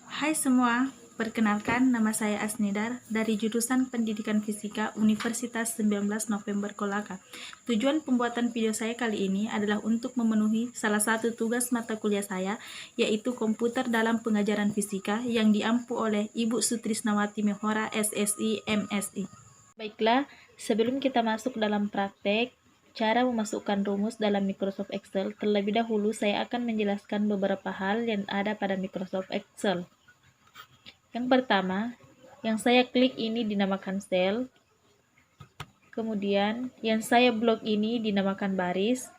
Hai semua, perkenalkan nama saya Asnidar dari jurusan Pendidikan Fisika Universitas 19 November Kolaka. Tujuan pembuatan video saya kali ini adalah untuk memenuhi salah satu tugas mata kuliah saya, yaitu komputer dalam pengajaran fisika yang diampu oleh Ibu Sutrisnawati Mehora SSI MSI. Baiklah, sebelum kita masuk dalam praktek, cara memasukkan rumus dalam Microsoft Excel, terlebih dahulu saya akan menjelaskan beberapa hal yang ada pada Microsoft Excel. Yang pertama, yang saya klik ini dinamakan sel. Kemudian, yang saya blok ini dinamakan baris.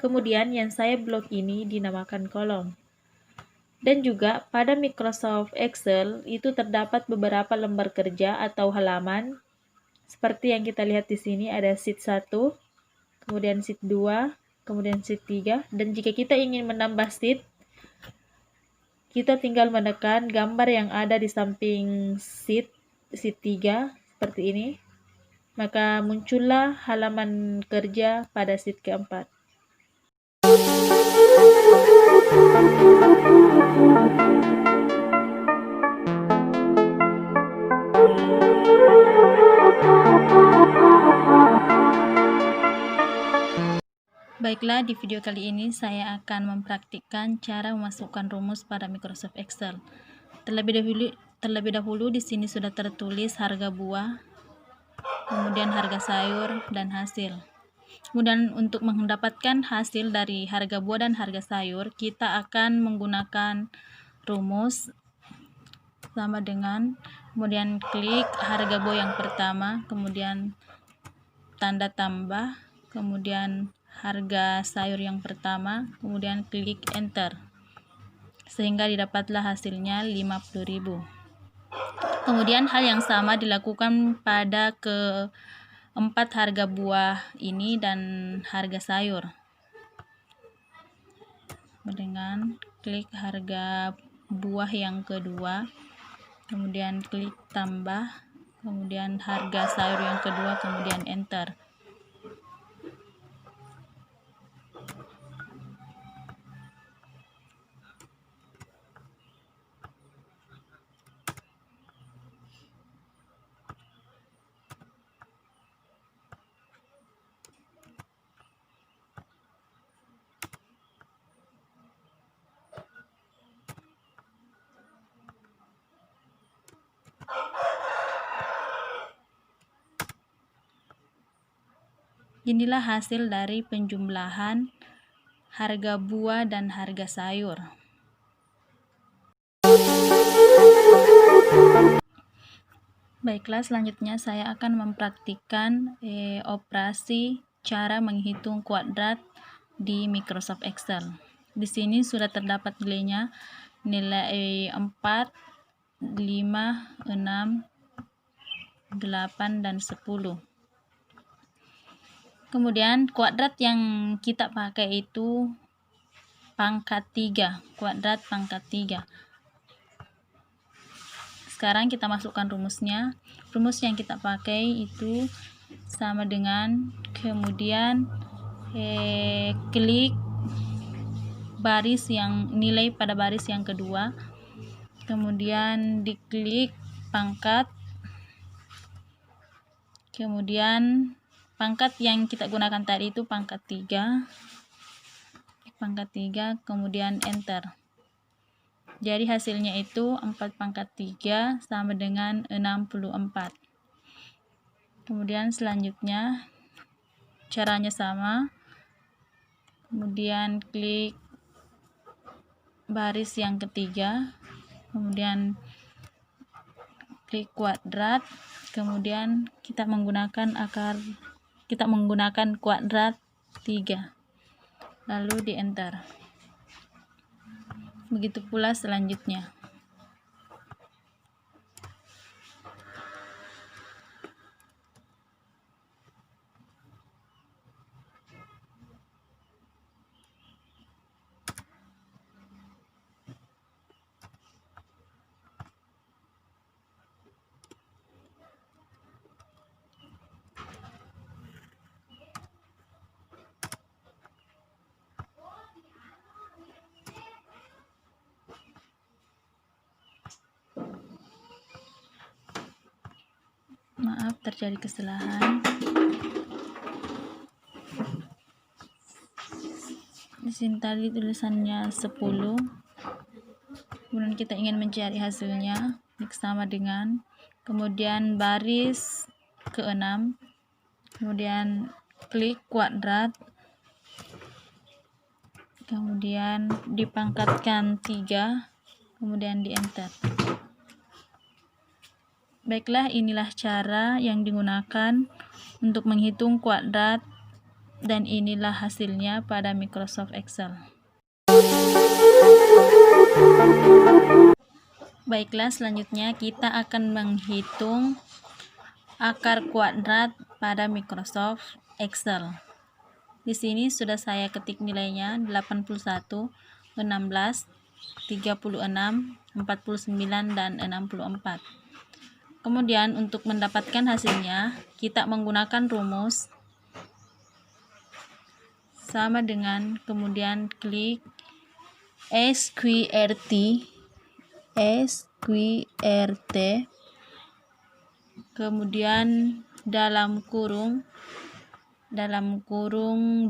Kemudian, yang saya blok ini dinamakan kolom. Dan juga pada Microsoft Excel itu terdapat beberapa lembar kerja atau halaman. Seperti yang kita lihat di sini ada sheet 1, kemudian sheet 2, kemudian sheet 3. Dan jika kita ingin menambah sheet, kita tinggal menekan gambar yang ada di samping sheet 3 seperti ini. Maka muncullah halaman kerja pada sheet keempat. Baiklah, di video kali ini saya akan mempraktikkan cara memasukkan rumus pada Microsoft Excel. Terlebih dahulu di sini sudah tertulis harga buah, kemudian harga sayur dan hasil. Kemudian untuk mendapatkan hasil dari harga buah dan harga sayur, kita akan menggunakan rumus sama dengan kemudian klik harga buah yang pertama, kemudian tanda tambah, kemudian harga sayur yang pertama, kemudian klik enter, sehingga didapatlah hasilnya 50.000. Kemudian hal yang sama dilakukan pada keempat harga buah ini dan harga sayur. Dengan klik harga buah yang kedua, kemudian klik tambah, kemudian harga sayur yang kedua, kemudian enter. Inilah hasil dari penjumlahan harga buah dan harga sayur. Baiklah, selanjutnya saya akan mempraktikkan operasi cara menghitung kuadrat di Microsoft Excel. Di sini sudah terdapat nilainya, nilai 4, 5, 6, 8, dan 10. Kemudian kuadrat yang kita pakai itu pangkat 3, kuadrat pangkat 3. Sekarang kita masukkan rumusnya. Rumus yang kita pakai itu sama dengan kemudian klik baris yang nilai pada baris yang kedua, kemudian diklik pangkat, kemudian pangkat yang kita gunakan tadi itu pangkat 3, kemudian enter. Jadi hasilnya itu 4 pangkat 3 sama dengan 64. Kemudian selanjutnya caranya sama, kemudian klik baris yang ketiga, kemudian klik kuadrat, kemudian kita menggunakan kuadrat 3, lalu di enter. Begitu pula selanjutnya. Maaf, terjadi kesalahan. Di sini tadi tulisannya 10. Kemudian kita ingin mencari hasilnya, klik sama dengan, kemudian baris ke-6, kemudian klik kuadrat, kemudian dipangkatkan 3, kemudian di enter. Baiklah, inilah cara yang digunakan untuk menghitung kuadrat, dan inilah hasilnya pada Microsoft Excel. Baiklah, selanjutnya kita akan menghitung akar kuadrat pada Microsoft Excel. Di sini sudah saya ketik nilainya 81, 16, 36, 49, dan 64. Kemudian untuk mendapatkan hasilnya, kita menggunakan rumus sama dengan, kemudian klik SQRT, kemudian dalam kurung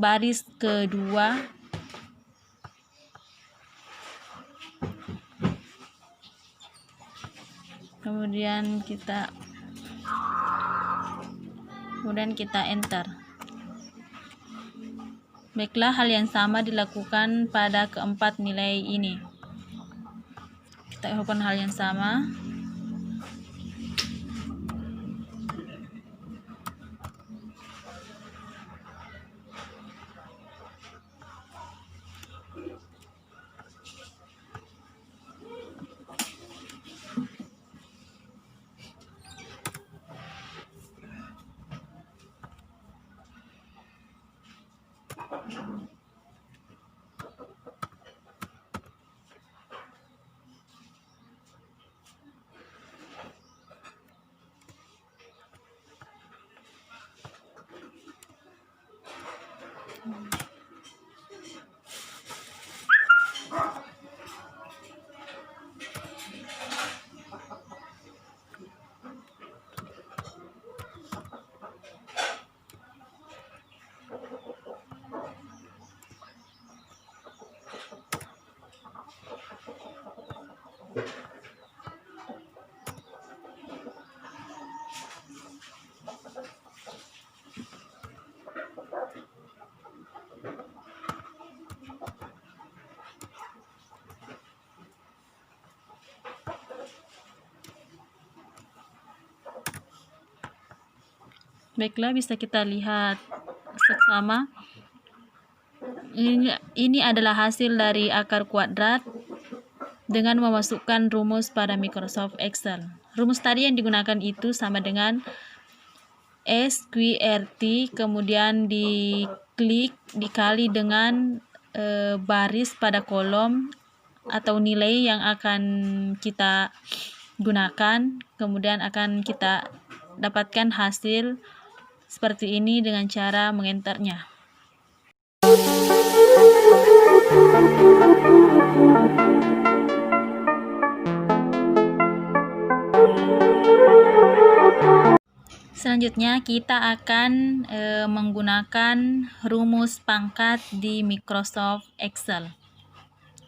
baris kedua, kemudian kita enter. Baiklah, hal yang sama dilakukan pada keempat nilai ini. Kita lakukan hal yang sama. Baiklah, bisa kita lihat seksama. Ini adalah hasil dari akar kuadrat dengan memasukkan rumus pada Microsoft Excel. Rumus tadi yang digunakan itu sama dengan SQRT, kemudian diklik dikali dengan baris pada kolom atau nilai yang akan kita gunakan, kemudian akan kita dapatkan hasil seperti ini dengan cara mengenternya. Selanjutnya kita akan menggunakan rumus pangkat di Microsoft Excel.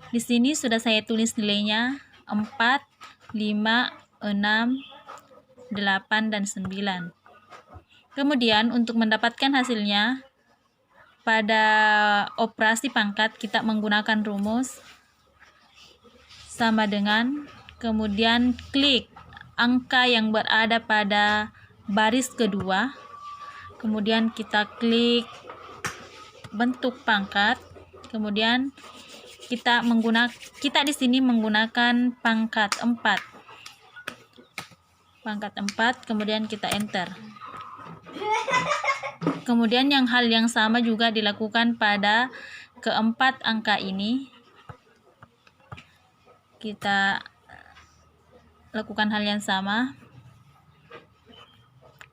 Di sini sudah saya tulis nilainya 4, 5, 6, 8, dan 9. Kemudian untuk mendapatkan hasilnya, pada operasi pangkat kita menggunakan rumus sama dengan, kemudian klik angka yang berada pada baris kedua, kemudian kita klik bentuk pangkat, kemudian kita di sini menggunakan pangkat 4, kemudian kita enter. Kemudian hal yang sama juga dilakukan pada keempat angka ini. Kita lakukan hal yang sama.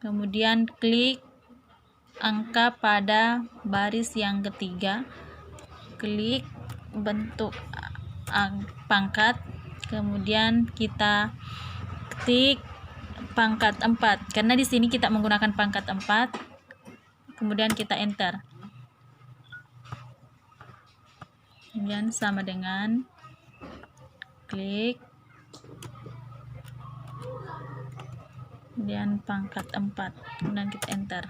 Kemudian klik angka pada baris yang ketiga, klik bentuk pangkat, kemudian kita ketik pangkat 4, karena di sini kita menggunakan pangkat 4. Kemudian kita enter. Kemudian sama dengan klik, kemudian pangkat 4, kemudian kita enter.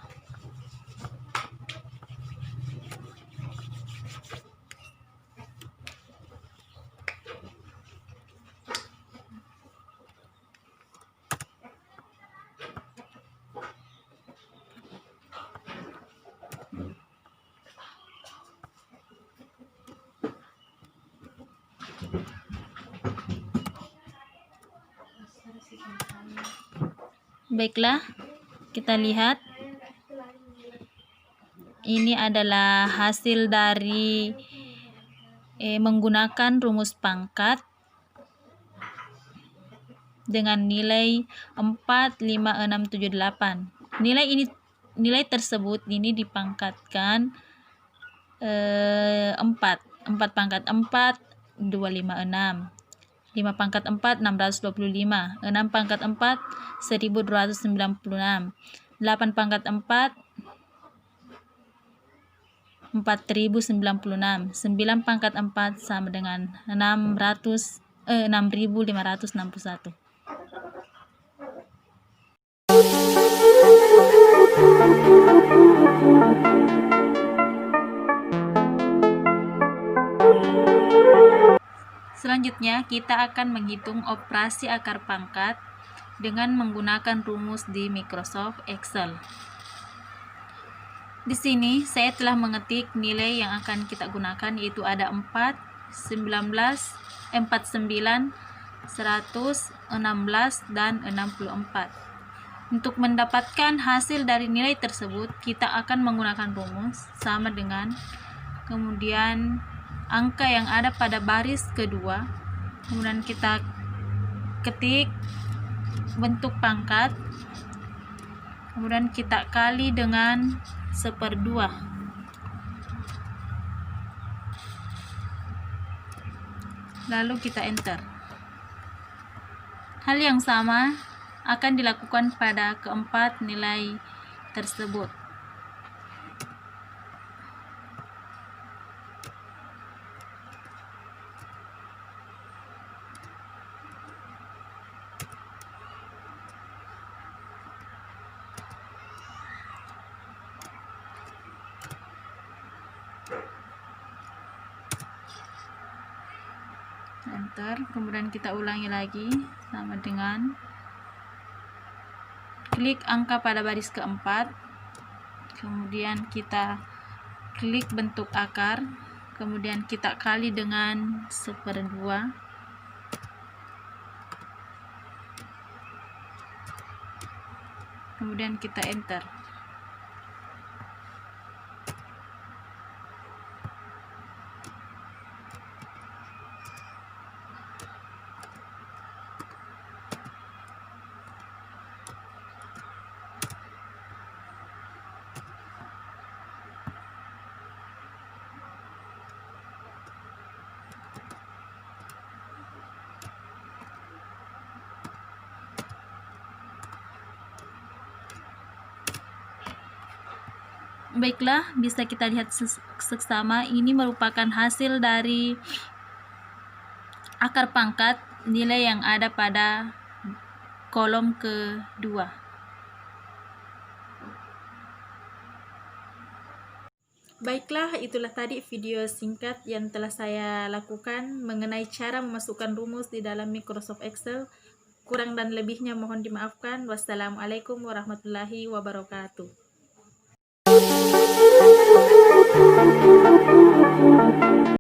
Baiklah, kita lihat ini adalah hasil dari menggunakan rumus pangkat dengan nilai 4, 5, 6, 7, 8. Nilai tersebut ini dipangkatkan 4 pangkat 4 256, 5 pangkat 4 625, 6 pangkat 4 1296, 8 pangkat 4 4096, 9 pangkat 4 sama dengan 6561. Selanjutnya, kita akan menghitung operasi akar pangkat dengan menggunakan rumus di Microsoft Excel. Di sini, saya telah mengetik nilai yang akan kita gunakan, yaitu ada 4, 19, 49, 100, 16, dan 64. Untuk mendapatkan hasil dari nilai tersebut, kita akan menggunakan rumus sama dengan kemudian angka yang ada pada baris kedua, kemudian kita ketik bentuk pangkat, kemudian kita kali dengan 1/2, lalu kita enter. Hal yang sama akan dilakukan pada keempat nilai tersebut. Enter, kemudian kita ulangi lagi sama dengan klik angka pada baris keempat, kemudian kita klik bentuk akar, kemudian kita kali dengan 1/2, kemudian kita enter. Baiklah, bisa kita lihat seksama, ini merupakan hasil dari akar pangkat nilai yang ada pada kolom kedua. Baiklah, itulah tadi video singkat yang telah saya lakukan mengenai cara memasukkan rumus di dalam Microsoft Excel. Kurang dan lebihnya mohon dimaafkan. Wassalamualaikum warahmatullahi wabarakatuh.